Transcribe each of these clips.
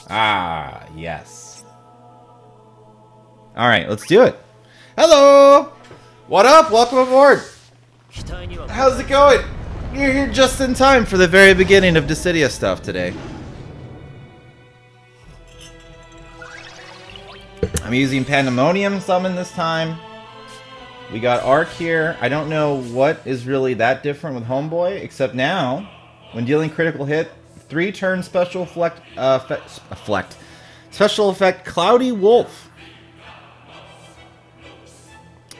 Ah, yes. Alright, let's do it. Hello! What up? Welcome aboard! How's it going? You're here just in time for the very beginning of Dissidia stuff today. I'm using Pandemonium summon this time. We got Arc here. I don't know what is really that different with Homeboy, except now, when dealing critical hit, 3-turn special special effect Cloudy Wolf.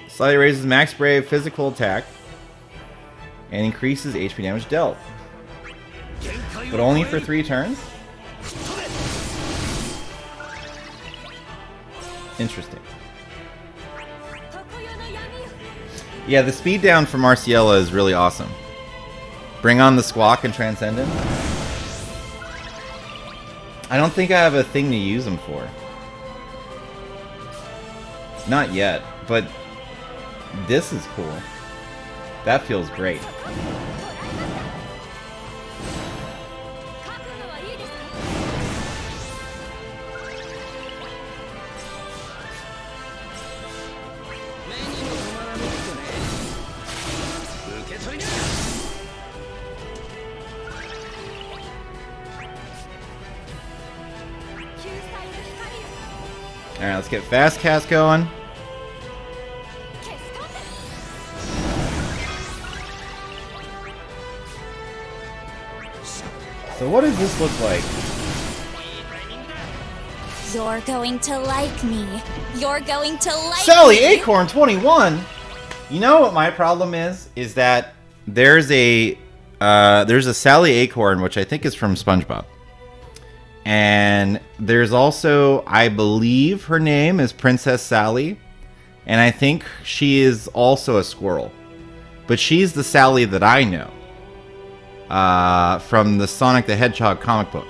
Slightly raises max brave physical attack and increases HP damage dealt. But only for 3 turns? Interesting. Yeah, the speed down from Arciela is really awesome. Bring on the Squawk and Transcendence. I don't think I have a thing to use them for. Not yet, but this is cool. That feels great. Alright, let's get fast cast going. So what does this look like? You're going to like me. You're going to like Sally me. Acorn 21. You know what my problem is? Is that there's a Sally Acorn, which I think is from SpongeBob. And there's also, I believe her name is Princess Sally, and I think she is also a squirrel. But she's the Sally that I know from the Sonic the Hedgehog comic book.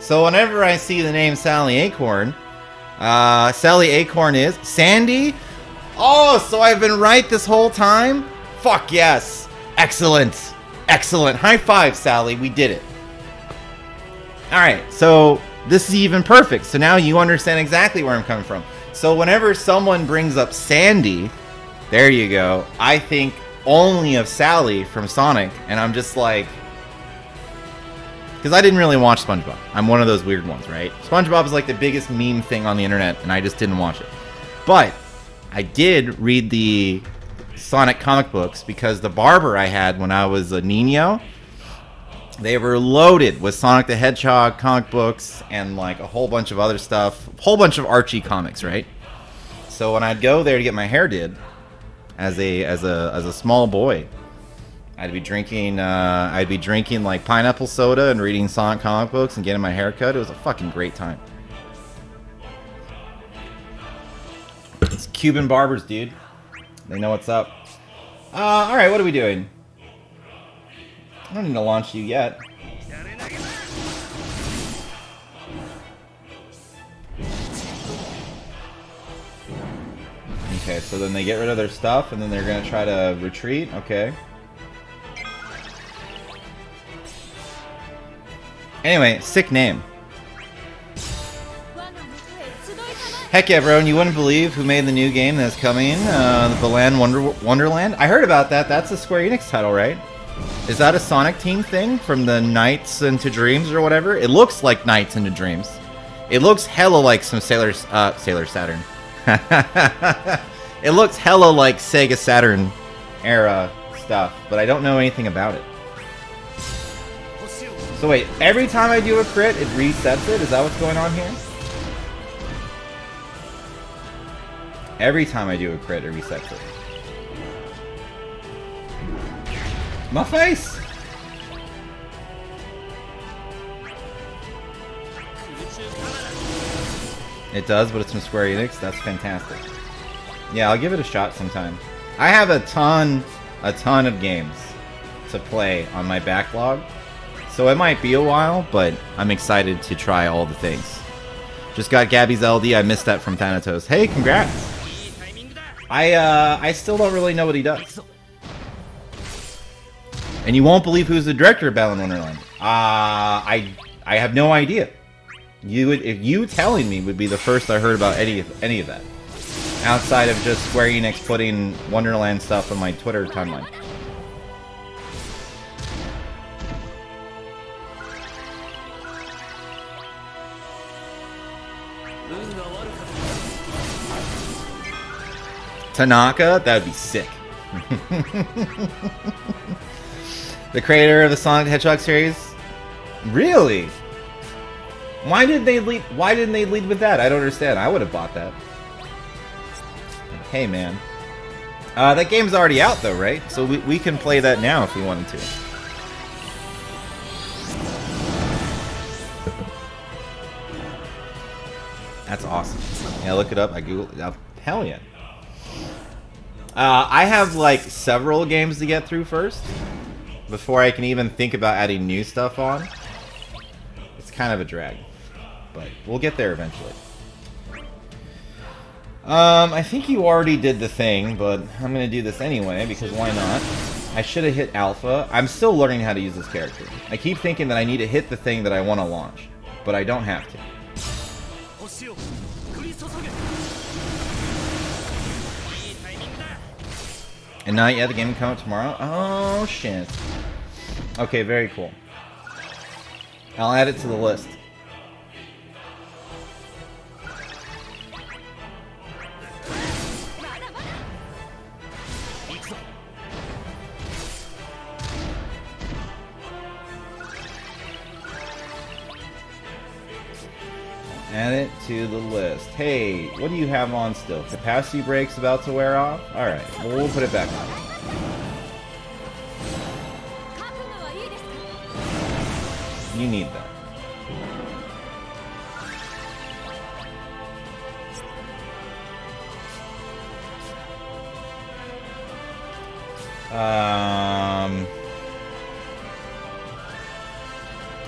So whenever I see the name Sally Acorn, Sally Acorn is Sandy. Oh, so I've been right this whole time? Fuck yes. Excellent. Excellent. High five, Sally. We did it. Alright, so this is even perfect. So now you understand exactly where I'm coming from. So whenever someone brings up Sandy, there you go, I think only of Sally from Sonic, and I'm just like... Because I didn't really watch SpongeBob. I'm one of those weird ones, right? SpongeBob is like the biggest meme thing on the internet, and I just didn't watch it. But I did read the Sonic comic books, because the barber I had when I was a Nino... They were loaded with Sonic the Hedgehog comic books and like a whole bunch of other stuff, a whole bunch of Archie comics, right? So when I'd go there to get my hair did, as a small boy, I'd be drinking like pineapple soda and reading Sonic comic books and getting my hair cut. It was a fucking great time. It's Cuban barbers, dude. They know what's up. All right, what are we doing? I don't need to launch you yet. Okay, so then they get rid of their stuff, and then they're gonna try to retreat. Okay. Anyway, sick name. Heck yeah, bro, and you wouldn't believe who made the new game that's coming, the Balan Wonderland? I heard about that. That's a Square Enix title, right? Is that a Sonic Team thing from the Nights into Dreams or whatever? It looks like Nights into Dreams. It looks hella like some Sailor Saturn. It looks hella like Sega Saturn era stuff, but I don't know anything about it. So wait, every time I do a crit, it resets it? Is that what's going on here? Every time I do a crit, it resets it. My face! It does, but it's from Square Enix. That's fantastic. Yeah, I'll give it a shot sometime. I have a ton of games to play on my backlog. So it might be a while, but I'm excited to try all the things. Just got Gabby's LD. I missed that from Thanatos. Hey, congrats! I still don't really know what he does. And you won't believe who's the director of Balan Wonderland. I have no idea. If you telling me would be the first I heard about any of that. Outside of just Square Enix putting Wonderland stuff on my Twitter timeline. Tanaka? That would be sick. The creator of the Sonic the Hedgehog series? Really? Why didn't they lead with that? I don't understand. I would have bought that. Hey, man. That game's already out, though, right? So we can play that now if we wanted to. That's awesome. Yeah, look it up. I googled it. Hell yeah. I have, like, several games to get through first before I can even think about adding new stuff on. It's kind of a drag, but we'll get there eventually. I think you already did the thing, but I'm going to do this anyway, because why not? I should have hit alpha. I'm still learning how to use this character. I keep thinking that I need to hit the thing that I want to launch, but I don't have to. And not yet, the game will come out tomorrow? Oh, shit. Okay, very cool. I'll add it to the list. Add it to the list. Hey, what do you have on still? Capacity break's about to wear off? Alright, well, we'll put it back on. You need that.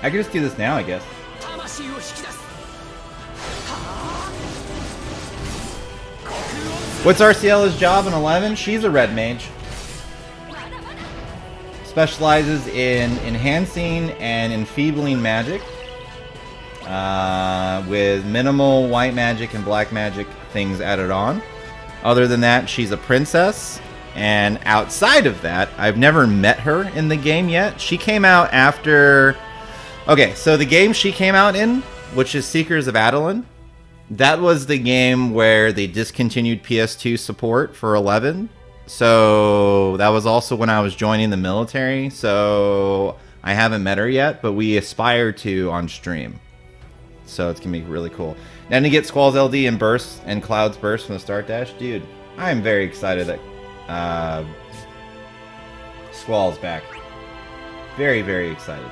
I can just do this now, I guess. What's Arciela's job in 11? She's a red mage. Specializes in enhancing and enfeebling magic. With minimal white magic and black magic things added on. Other than that, she's a princess. And outside of that, I've never met her in the game yet. She came out after... Okay, so the game she came out in, which is Seekers of Adeline, that was the game where they discontinued PS2 support for 11. So that was also when I was joining the military. So I haven't met her yet, but we aspire to on stream. So it's going to be really cool. Then to get Squall's LD and Burst and Cloud's Burst from the Start Dash. Dude, I'm very excited that Squall's back. Very, very excited.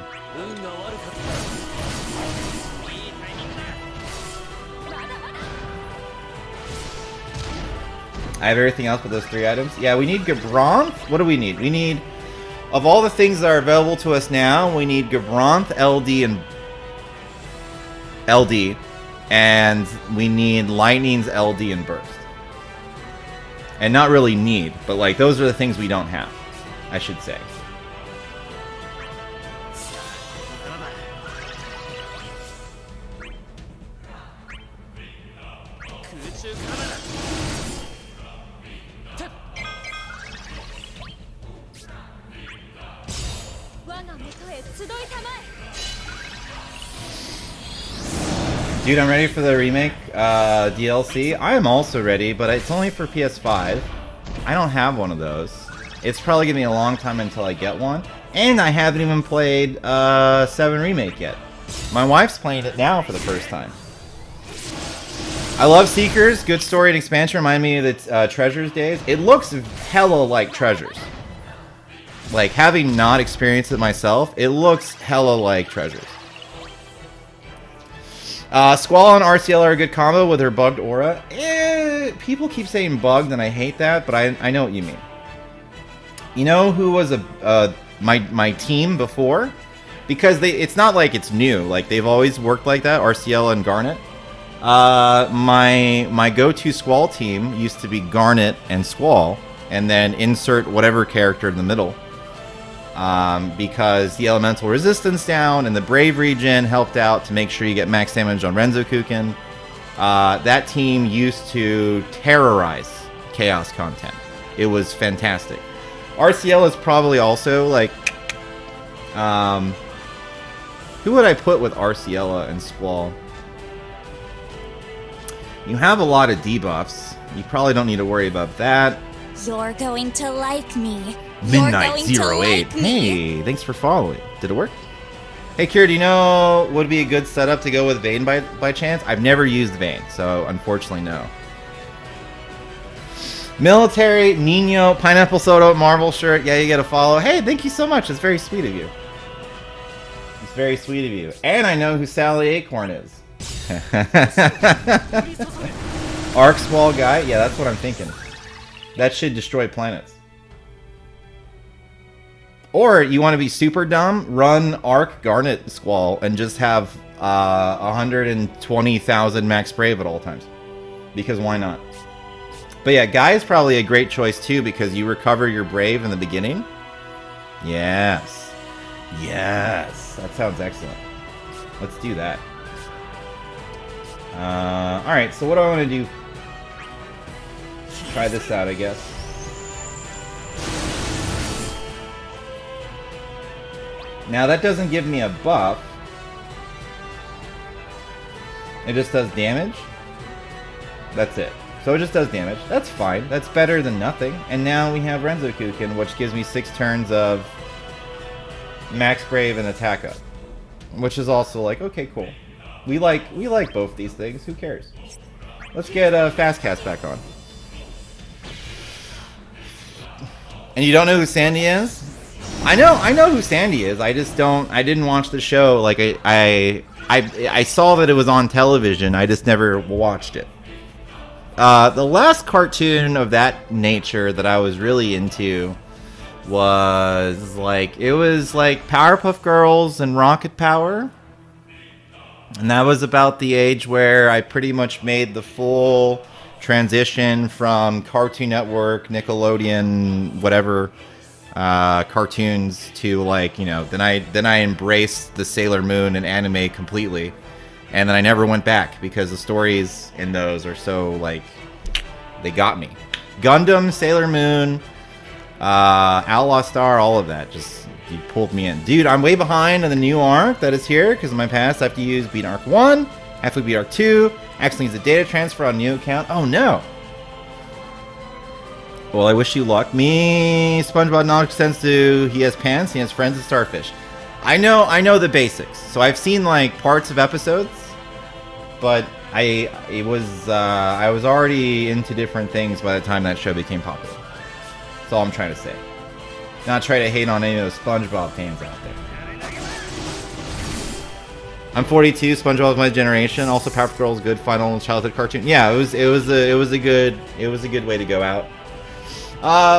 I have everything else but those 3 items. Yeah, we need Gabronth. What do we need? We need, of all the things that are available to us now, we need Gabronth, LD, and we need Lightning's LD and Burst. And not really need, but like those are the things we don't have, I should say. Dude, I'm ready for the remake DLC. I am also ready, but it's only for PS5. I don't have one of those. It's probably going to be a long time until I get one. And I haven't even played 7 Remake yet. My wife's playing it now for the first time. I love Seekers. Good story and expansion. Remind me of the Treasures days. It looks hella like Treasures. Like, having not experienced it myself, it looks hella like Treasures. Squall and Arciela are a good combo with her bugged aura. People keep saying bugged, and I hate that, but I know what you mean. You know who was my team before? Because it's not like it's new. Like, they've always worked like that, Arciela and Garnet. My go-to Squall team used to be Garnet and Squall, and then insert whatever character in the middle. because the elemental resistance down and the Brave regen helped out to make sure you get max damage on Renzokuken. That team used to terrorize Chaos content. It was fantastic. Arciela is probably also like... who would I put with Arciela and Squall? You have a lot of debuffs. You probably don't need to worry about that. You're going to like me. Midnight08. Hey, thanks for following. Did it work? Hey, Kira, do you know what would be a good setup to go with Vayne by chance? I've never used Vayne, so unfortunately, no. Military, Nino, Pineapple Soda, Marvel shirt. Yeah, you get a follow. Hey, thank you so much. It's very sweet of you. It's very sweet of you. And I know who Sally Acorn is. Arc Squall guy? Yeah, that's what I'm thinking. That should destroy planets. Or you want to be super dumb, run Arc Garnet Squall and just have 120,000 max Brave at all times. Because why not? But yeah, Guy is probably a great choice too because you recover your Brave in the beginning. Yes. Yes. That sounds excellent. Let's do that. Alright, so what do I want to do? Try this out, I guess. Now that doesn't give me a buff. It just does damage. That's it. So it just does damage. That's fine. That's better than nothing. And now we have Renzokuken, which gives me 6 turns of Max Brave and attack up. Which is also like, okay, cool. We like both these things. Who cares? Let's get Fast Cast back on. And you don't know who Sandy is? I know who Sandy is. I just don't. I didn't watch the show. Like I saw that it was on television. I just never watched it. The last cartoon of that nature that I was really into was like Powerpuff Girls and Rocket Power. And that was about the age where I pretty much made the full transition from Cartoon Network, Nickelodeon, whatever cartoons to like, you know, then I embraced the Sailor Moon and anime completely. And then I never went back because the stories in those are so like, they got me. Gundam, Sailor Moon, Outlaw Star, all of that just you pulled me in. Dude, I'm way behind on the new arc that is here because in my past I have to use beat arc 1, have to beat arc 2, actually needs a data transfer on new account. Oh no. Well, I wish you luck. Me, SpongeBob knowledge extends to he has pants, he has friends and starfish. I know the basics. So I've seen like parts of episodes, but I was already into different things by the time that show became popular. That's all I'm trying to say. Not try to hate on any of those SpongeBob fans out there. I'm 42. SpongeBob is my generation. Also, Powerpuff Girls, good final childhood cartoon. Yeah, it was a good way to go out.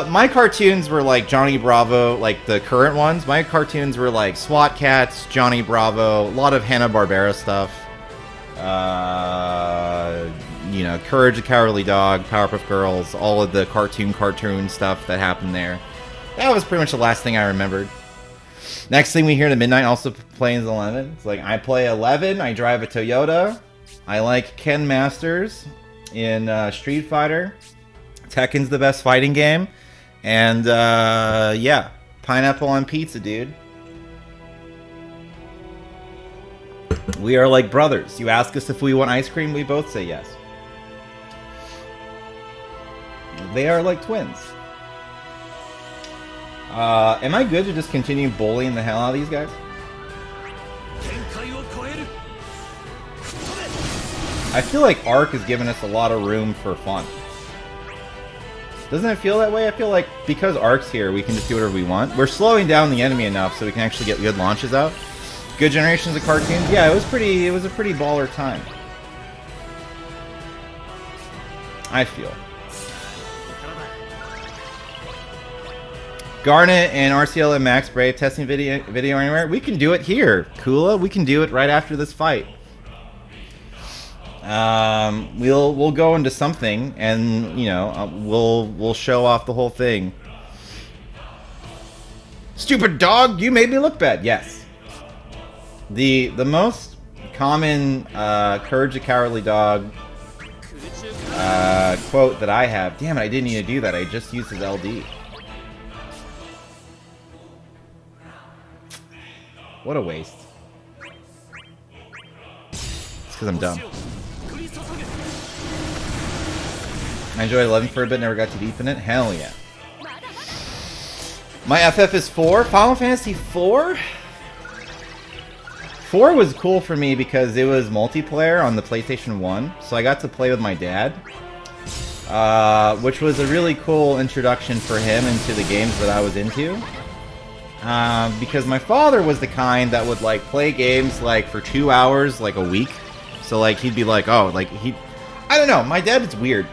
My cartoons were like Johnny Bravo, like the current ones. My cartoons were like SWAT Cats, Johnny Bravo, a lot of Hanna-Barbera stuff. You know, Courage the Cowardly Dog, Powerpuff Girls, all of the cartoon stuff that happened there. That was pretty much the last thing I remembered. Next thing we hear to Midnight also plays 11. It's like, I play 11, I drive a Toyota, I like Ken Masters in Street Fighter, Tekken's the best fighting game, and yeah, pineapple on pizza, dude. We are like brothers. You ask us if we want ice cream, we both say yes. They are like twins. Am I good to just continue bullying the hell out of these guys? I feel like Arc has given us a lot of room for fun. Doesn't it feel that way? I feel like because Arc's here, we can just do whatever we want. We're slowing down the enemy enough so we can actually get good launches out. Good generations of cartoons. Yeah, it was a pretty baller time. I feel. Garnet and Arciela and Max Brave testing video anywhere. We can do it here, Kula. We can do it right after this fight. We'll go into something, and you know, we'll show off the whole thing. Stupid dog, you made me look bad. Yes. The most common Courage the Cowardly Dog quote that I have. Damn it, I didn't need to do that. I just used his LD. What a waste. It's because I'm dumb. I enjoyed 11 for a bit, never got too deep in it. Hell yeah. My FF is 4. Final Fantasy 4? 4 was cool for me because it was multiplayer on the PlayStation 1. So I got to play with my dad. Which was a really cool introduction for him into the games that I was into. Because my father was the kind that would like play games like for 2 hours like a week. So like he'd be like, oh, like I don't know, my dad is weird.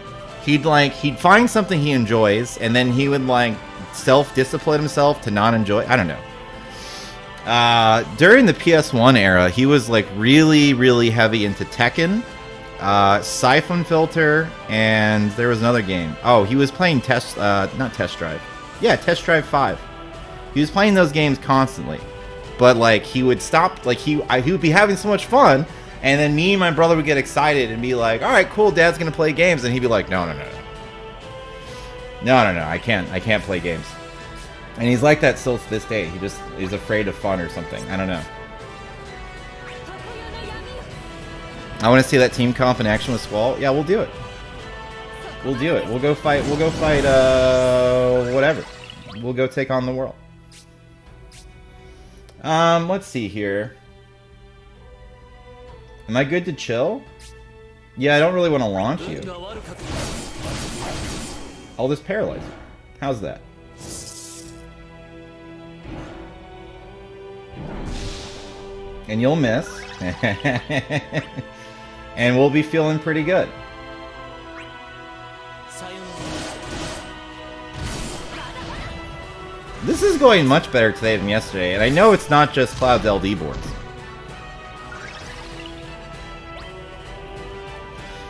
He'd find something he enjoys and then he would like self-discipline himself to not enjoy. I don't know. During the PS1 era, he was like really, really heavy into Tekken, Siphon Filter, and there was another game. Oh, he was playing not Test Drive. Yeah, Test Drive 5. He was playing those games constantly. But like he would stop, like he would be having so much fun, and then me and my brother would get excited and be like, "All right, cool, Dad's gonna play games," and he'd be like, "No, I can't play games." And he's like that still to this day. He's afraid of fun or something. I don't know. I want to see that team comp in action with Squall. Yeah, we'll do it. We'll do it. We'll go fight. Whatever. We'll go take on the world. Let's see here. Am I good to chill? Yeah, I don't really want to launch you. I'll just paralyze you. How's that? And you'll miss. And we'll be feeling pretty good. This is going much better today than yesterday, and I know it's not just Cloud's LD boards.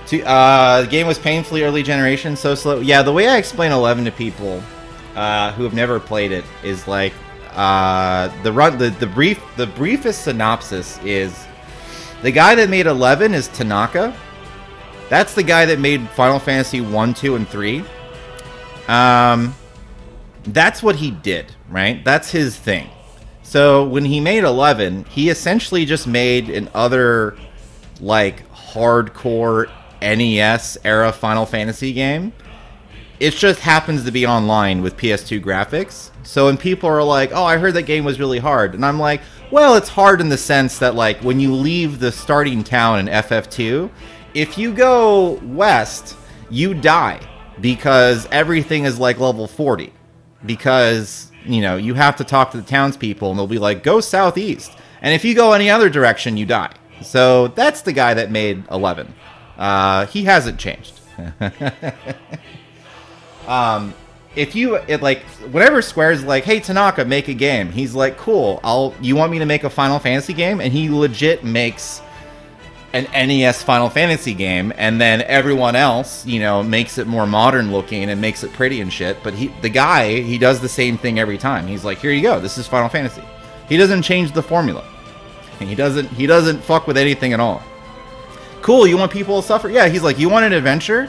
The game was painfully early generation, so slow. Yeah, the way I explain 11 to people who have never played it is like the briefest synopsis is the guy that made 11 is Tanaka. That's the guy that made Final Fantasy 1, 2, and 3. That's what he did, right? That's his thing. So when he made 11, he essentially just made an other like hardcore NES era Final Fantasy game. It just happens to be online with PS2 graphics. So when people are like, "Oh, I heard that game was really hard," and I'm like, well, it's hard in the sense that like when you leave the starting town in FF2, if you go west, you die because everything is like level 40. Because, you know, you have to talk to the townspeople and they'll be like, "Go southeast." And if you go any other direction, you die. So that's the guy that made 11. He hasn't changed. Whenever Square's like, "Hey Tanaka, make a game," he's like, "Cool, you want me to make a Final Fantasy game?" And he legit makes an NES Final Fantasy game, and then everyone else, you know, makes it more modern looking and makes it pretty and shit. But he does the same thing every time. He's like, "Here you go, this is Final Fantasy." He doesn't change the formula. He doesn't fuck with anything at all. Cool, you want people to suffer? Yeah, he's like, "You want an adventure?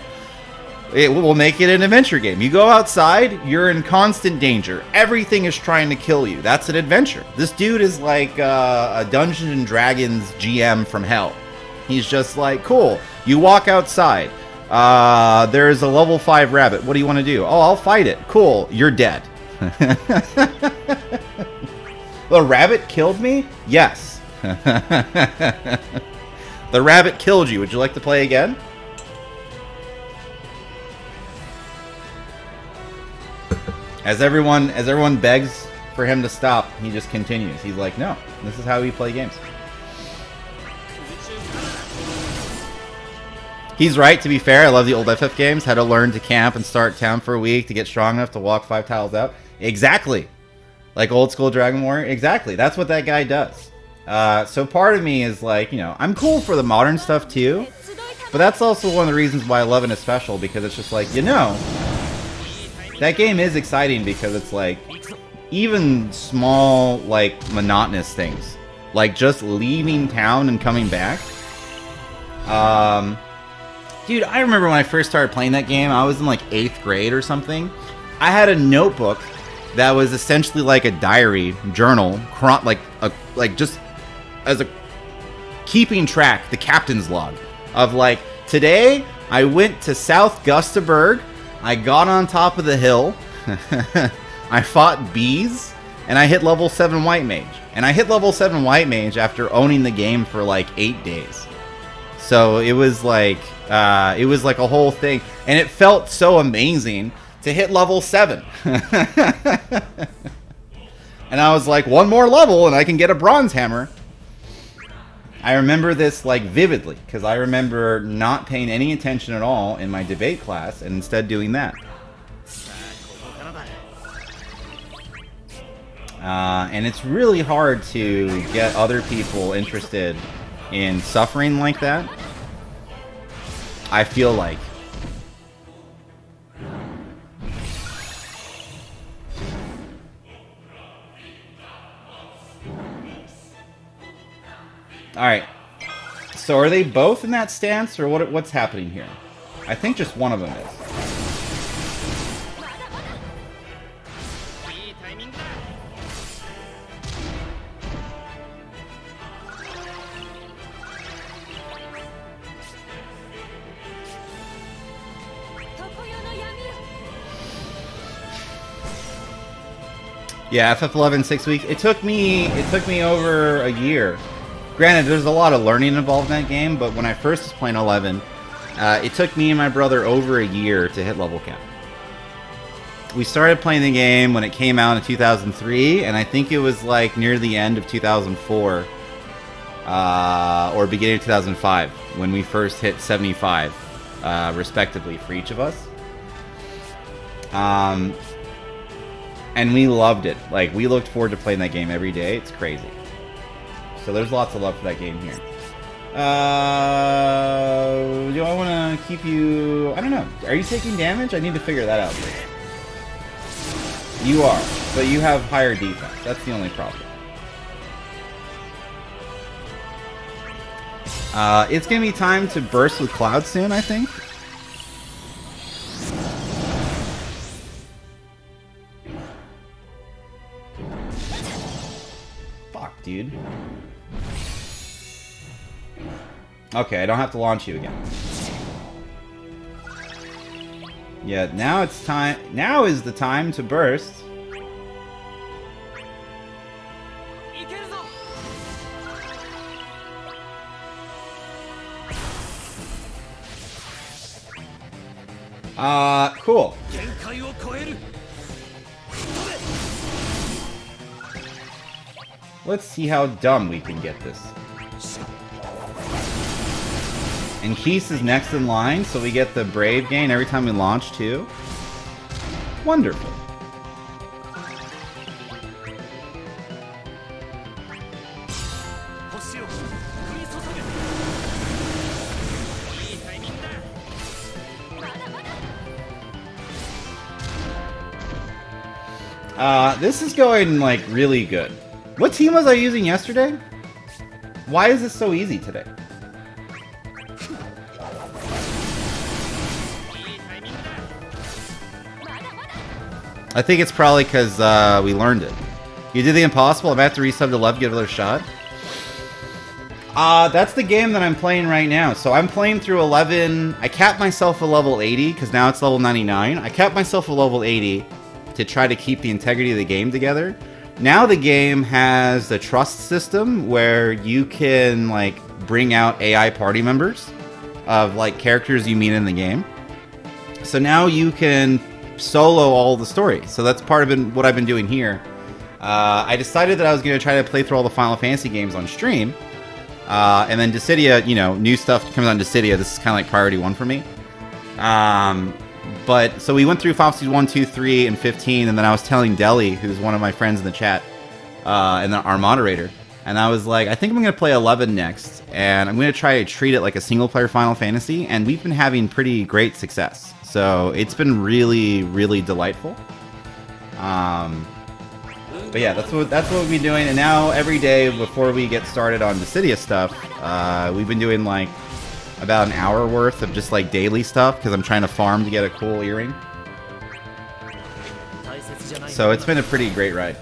We'll make it an adventure game. You go outside, you're in constant danger. Everything is trying to kill you. That's an adventure." This dude is like a Dungeons and Dragons GM from hell. He's just like, "Cool, you walk outside. There's a level 5 rabbit. What do you want to do?" "Oh, I'll fight it." "Cool, you're dead." "The rabbit killed me?" "Yes." "The rabbit killed you. Would you like to play again?" As everyone begs for him to stop, he just continues. He's like, "No, this is how we play games." He's right, to be fair. I love the old FF games. Had to learn to camp and start town for a week to get strong enough to walk 5 tiles out. Exactly. Like old school Dragon Warrior. Exactly. That's what that guy does. So part of me is like, you know, I'm cool for the modern stuff too. But that's also one of the reasons why 11 is special. Because it's just like, you know, that game is exciting because it's like, even small, like, monotonous things. Like, just leaving town and coming back. Dude, I remember when I first started playing that game, I was in, like, 8th grade or something. I had a notebook that was essentially like a diary, journal, like just as a keeping track, the captain's log of, like, today I went to South Gustaberg, I got on top of the hill, I fought bees, and I hit level 7 White Mage. And I hit level 7 White Mage after owning the game for like 8 days. So it was like a whole thing. And it felt so amazing to hit level 7. And I was like, one more level and I can get a bronze hammer. I remember this like vividly, because I remember not paying any attention at all in my debate class and instead doing that. And it's really hard to get other people interested in suffering like that, I feel like. Alright. So are they both in that stance, or what's happening here? I think just one of them is. Yeah, FF11 6 weeks. It took me over a year. Granted, there's a lot of learning involved in that game, but when I first was playing 11, it took me and my brother over a year to hit level cap. We started playing the game when it came out in 2003, and I think it was like near the end of 2004, or beginning of 2005, when we first hit 75, respectively, for each of us. And we loved it. Like, we looked forward to playing that game every day. It's crazy. So there's lots of love for that game here. Do I want to keep you... I don't know. Are you taking damage? I need to figure that out. You are. But you have higher defense. That's the only problem. It's going to be time to burst with Cloud soon, I think. Dude. Okay, I don't have to launch you again. Yeah, now it's time. Now is the time to burst. Cool. Let's see how dumb we can get this. And Keiss is next in line, so we get the Brave gain every time we launch, too. Wonderful. This is going, like, really good. What team was I using yesterday? Why is this so easy today? I think it's probably because we learned it. You did the impossible. I'm about to resub to love, give it another shot. That's the game that I'm playing right now. So I'm playing through 11. I capped myself at level 80 because now it's level 99. I capped myself at level 80 to try to keep the integrity of the game together. Now the game has the trust system where you can, like, bring out AI party members of, like, characters you meet in the game. So now you can solo all the story. So that's part of what I've been doing here. I decided that I was going to try to play through all the Final Fantasy games on stream. And then Dissidia, you know, new stuff comes on Dissidia. This is kind of like priority 1 for me. But, so we went through Final Fantasy 1, 2, 3, and 15, and then I was telling Deli, who's one of my friends in the chat, and our moderator, and I was like, I think I'm going to play 11 next, and I'm going to try to treat it like a single-player Final Fantasy, and we've been having pretty great success. So it's been really, really delightful. But yeah, that's what we've been doing. And now every day before we get started on Dissidia stuff, we've been doing like about an hour worth of just like daily stuff because I'm trying to farm to get a cool earring. So it's been a pretty great ride.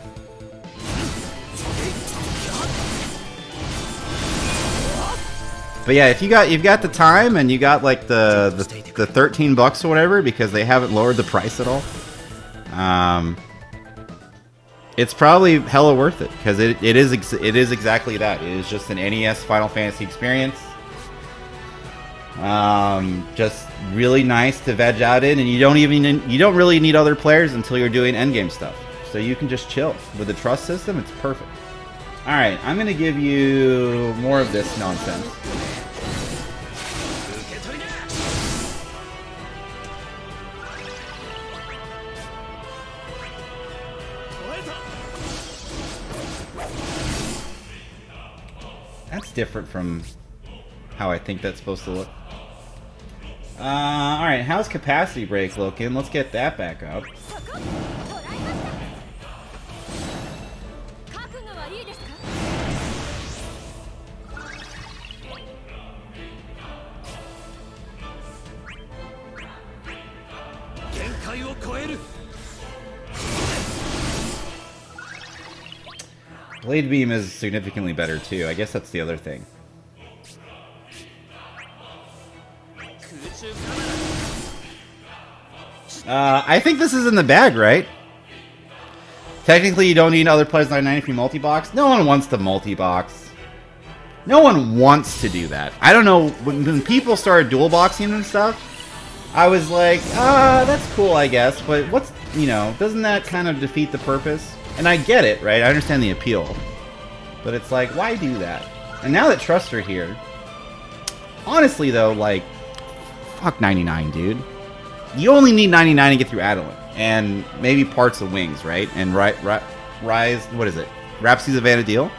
But yeah, if you've got the time and you got like the $13 or whatever because they haven't lowered the price at all, it's probably hella worth it because it is exactly that. It is just an NES Final Fantasy experience. Just really nice to veg out in, and you don't really need other players until you're doing endgame stuff. So you can just chill with the trust system. It's perfect. All right, I'm gonna give you more of this nonsense. That's different from how I think that's supposed to look. Alright, how's capacity break looking? Let's get that back up. Blade Beam is significantly better too. I guess that's the other thing. I think this is in the bag, right? Technically, you don't need other players 99 if you multi-box. No one wants to multi-box. No one wants to do that. I don't know, when people started dual boxing and stuff, I was like, that's cool, I guess, but what's, you know, doesn't that kind of defeat the purpose? And I get it, right? I understand the appeal. But it's like, why do that? And now that trusts are here, honestly though, like, fuck 99, dude. You only need 99 to get through Adeline. And maybe parts of Wings, right? And Rise, what is it? Rhapsodies of Vana'diel?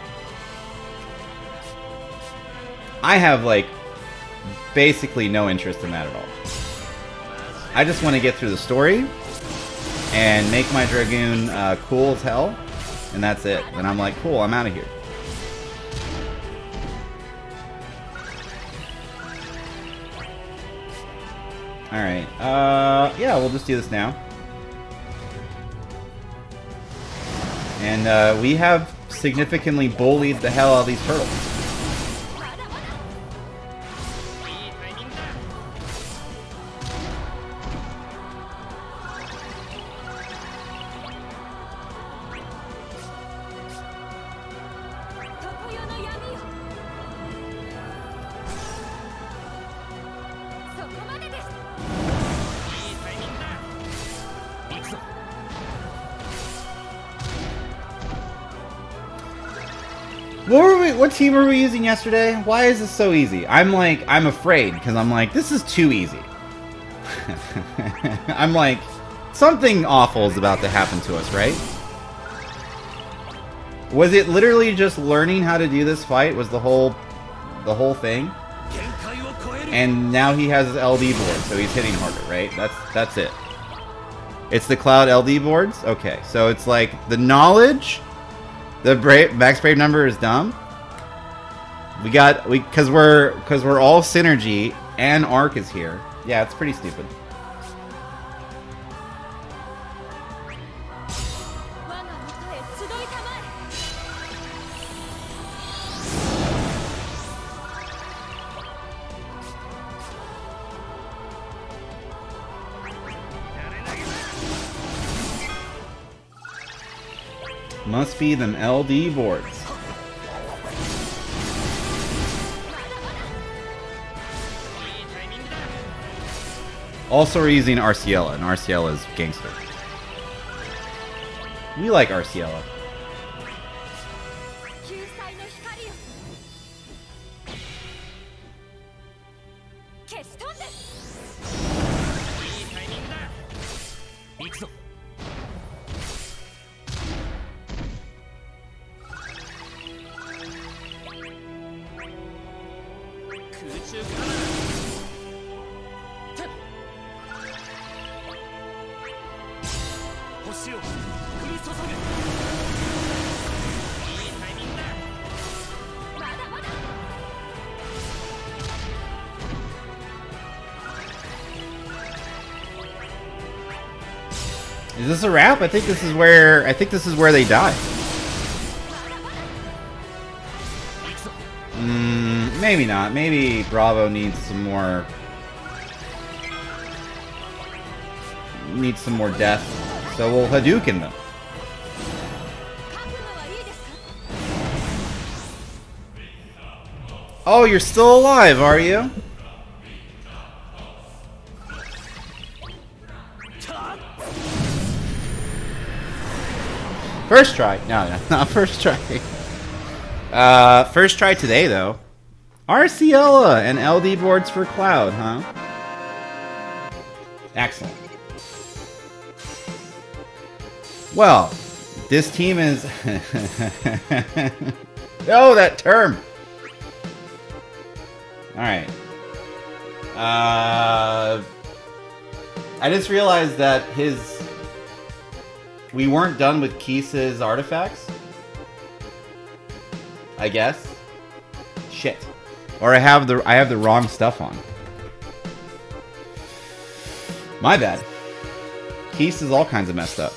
I have, like, basically no interest in that at all. I just want to get through the story and make my Dragoon cool as hell, and that's it. And I'm like, cool, I'm out of here. Alright, yeah, we'll just do this now. And we have significantly bullied the hell out of these turtles. What team were we using yesterday? Why is this so easy? I'm afraid, because I'm like, this is too easy. I'm like, something awful is about to happen to us, right? Was it literally just learning how to do this fight was the whole thing? And now he has his LD board, so he's hitting harder, right? That's it. It's the Cloud LD boards? Okay, so it's like the knowledge, the max brave number is dumb. Because we're all synergy and Arc is here. Yeah, it's pretty stupid. Must be them LD boards. Also, we're using Arciela, and Arciela is gangster. We like Arciela. Is this a wrap? I think this is where they die. Maybe not. Maybe Bravo needs some more death. So we'll Hadouken them. Oh, you're still alive, are you? First try. No, not first try. First try today, though. Arciela and LD boards for Cloud, huh? Excellent. Well, this team is... Oh, that term! Alright. I just realized that we weren't done with Keiss's artifacts. I guess. Shit. Or I have the wrong stuff on. My bad. Keiss is all kinds of messed up.